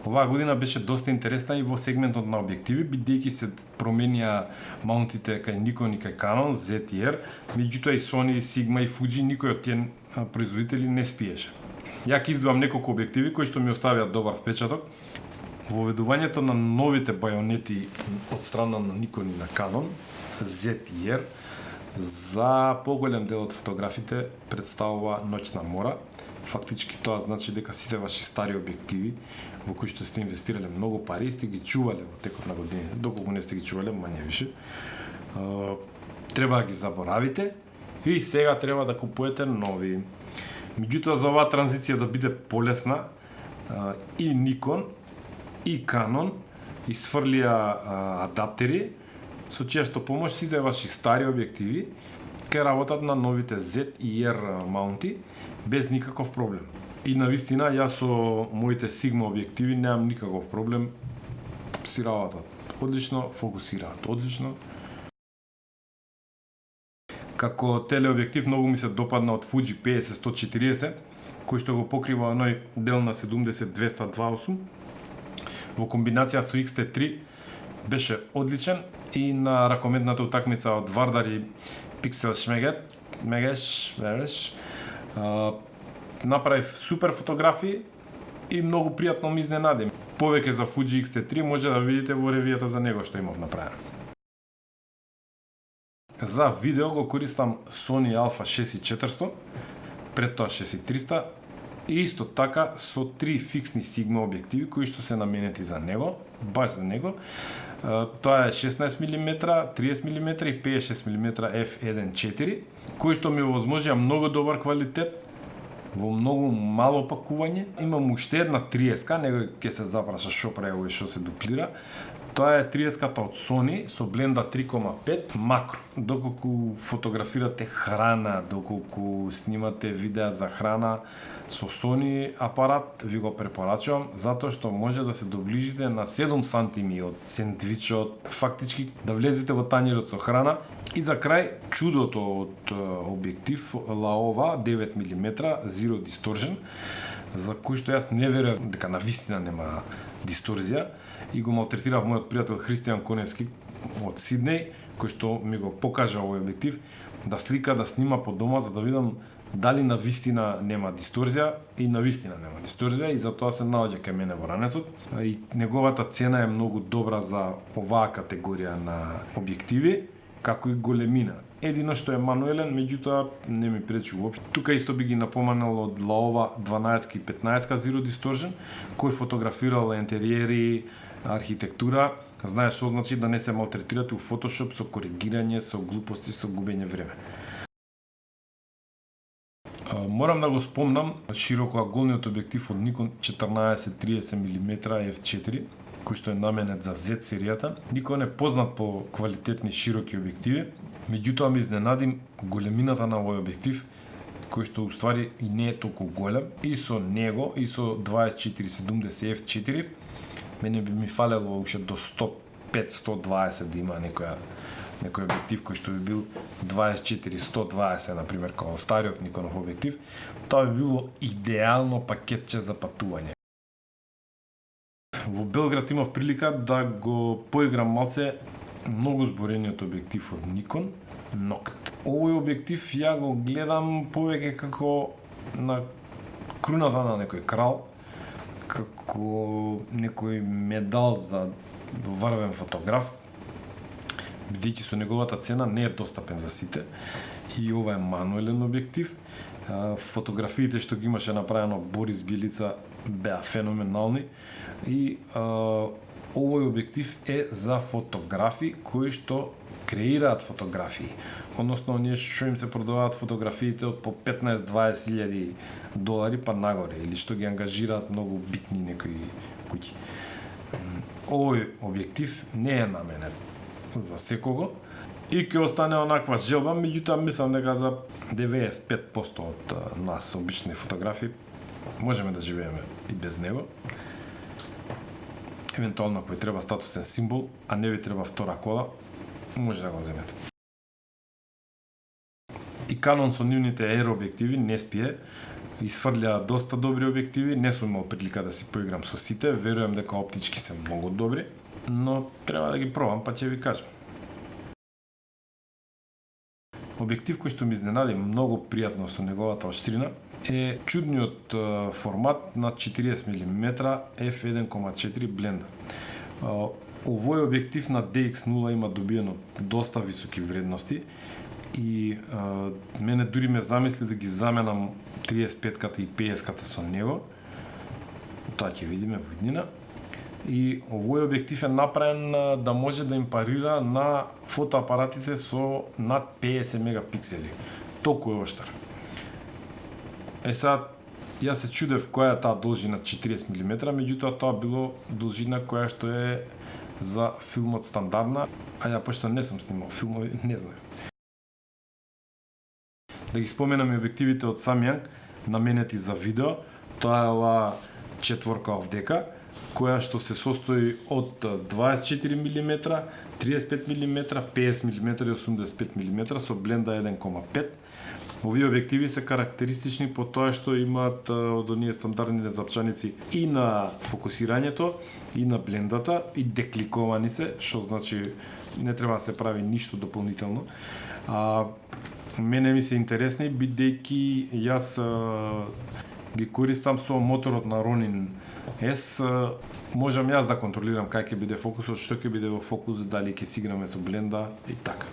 Оваа година беше доста интересна и во сегментот на објективи, бидејќи се променија маунтите кај Nikon и кај Canon, Z и R, меѓутоа и Sony, Sigma и Fuji, никој од тие производители не спиеше. Ја ќе издвоам неколку објективи кои што ми оставија добар впечаток. Воведувањето на новите бајонети од страна на Nikon и на Canon, Z и R, за поголем дел од фотографите представува ноќна мора. Фактички тоа значи дека сите ваши стари објективи во кои што сте инвестирале многу пари и сте ги чувале во текот на годините, доколку не сте ги чувале, мање више, треба да ги заборавите и сега треба да купувате нови. Меѓутоа, за оваа транзиција да биде полесна, и Nikon и Canon исфрлија адаптери со чијашто помош сите ваши стари објективи ќе работат на новите Z и R маунти без никаков проблем. И навистина, јас со моите Sigma објективи немам никаков проблем, си работат одлично, фокусираат одлично. Како телеобјектив многу ми се допадна од Fuji 50-140, кој што го покрива оној дел на 70-200-2.8. Во комбинација со X-T3 беше одличен и на ракометната утакмица од Вардар и Pixel Шмегеш направив супер фотографии и многу пријатно ми изненади. Повеќе за Fuji X-T3 може да видите во ревијата за него што имав направено. За видео го користам Sony Alpha 6400, пред тоа 6300 и исто така со 3 фиксни Sigma објективи кои што се наменети за него, баш за него. Тоа е 16 мм, 30 мм и 56 мм f1.4, кои што ми овозможија многу добар квалитет во многу мало пакување. Имам уште една 30-ка, него ќе се запраша шо прави и шо се дуплира. Тоа е 30-ката од Sony со бленда 3.5 макро. Доколку фотографирате храна, доколку снимате видеа за храна со Sony апарат, ви го препорачувам, затоа што може да се доближите на 7 сантими од сендвичот, фактички да влезете во тањерот со храна. И за крај, чудото од објектив Laowa 9 мм Zero Distortion, за кој што јас не верував дека навистина нема дисторзија, и го малтретирав мојот пријател Христијан Коневски од Сиднеј, кој што ми го покажа овој објектив, да слика, да снима по дома, за да видам дали навистина нема дисторзија, и навистина нема дисторзија, и затоа се наоѓа кај мене во ранецот. И неговата цена е многу добра за оваа категорија на објективи, како и големина. Едино што е мануелен, меѓутоа не ми пречи уопште. Тука исто би ги напоменал од Laowa 12 и 15 Zero Distortion, кој фотографирал интериери, архитектура. Знаеш што значи да не се малтретирате у Photoshop со коригирање, со глупости, со губење време. Морам да го спомнам широкоаголниот објектив од Nikon 14-30 мм f4, кој што е наменет за Z серијата. Nikon е познат по квалитетни широки објективи, меѓутоа ми изненади големината на овој објектив, кој што уствари и не е толку голем, и со него, и со 24-70 f4, мене би ми фалело уште до 105-120 да има некој објектив кој што би бил 24-120, например, како стариот Никонов објектив. Тоа би било идеално пакетче за патување. Во Белград имав прилика да го поиграм малце многу зборениот објектив од Nikon, Noct. Овој објектив ја го гледам повеќе како на круната на некој крал, како некој медал за врвен фотограф, бидејќи со неговата цена не е достапен за сите. И ова е мануелен објектив. Фотографиите што ги имаше направено Борис Билица беа феноменални. И овој објектив е за фотографи кои што креираат фотографии. Односно, оние што им се продаваат фотографиите од по 15-20 илјади долари па нагоре, или што ги ангажираат многу битни некои куќи. Овој објектив не е наменет за секого и ќе остане онаква желба, меѓутоа мислам дека за 95% од нас, обични фотографи, можеме да живееме и без него. Евентуално ако ви треба статусен символ, а не ви треба втора кола, може да го земете. И Canon со нивните R објективи не спие. Исфрлија доста добри објективи, не сум имал прилика да си поиграм со сите, верувам дека оптички се многу добри, но треба да ги пробам, па ќе ви кажам. Објектив кој што ми изненади многу пријатно со неговата очтрина е чудниот формат на 40 мм f1.4 бленда. Овој објектив на DX0 има добиено доста високи вредности и мене дури ме замисли да ги заменам 35-ката и 50-ката со него. Тоа ќе видиме во иднина. И овој објектив е направен да може да им парира на фотоапаратите со над 50 мегапиксели. Толку е оштар. Сега, јас се чудев која е таа должина 40 мм, меѓутоа тоа било должина која што е за филмот стандардна, а ја пошто не сум снимал филмови, не знам. Да ги споменам и објективите од Samyang, наменети за видео. Тоа е ова четворка овдека, која што се состои од 24 мм, 35 мм, 50 мм и 85 мм со бленда 1.5. Овие објективи се карактеристични по тоа што имаат од оние стандардните запчаници и на фокусирањето, и на блендата, и декликовани се, што значи не треба да се прави ништо дополнително. Мене ми се интересни, бидејќи јас ги користам со моторот на Ronin S, можам јас да контролирам кај ќе биде фокусот, што ќе биде во фокус, дали ќе си играме со бленда и така.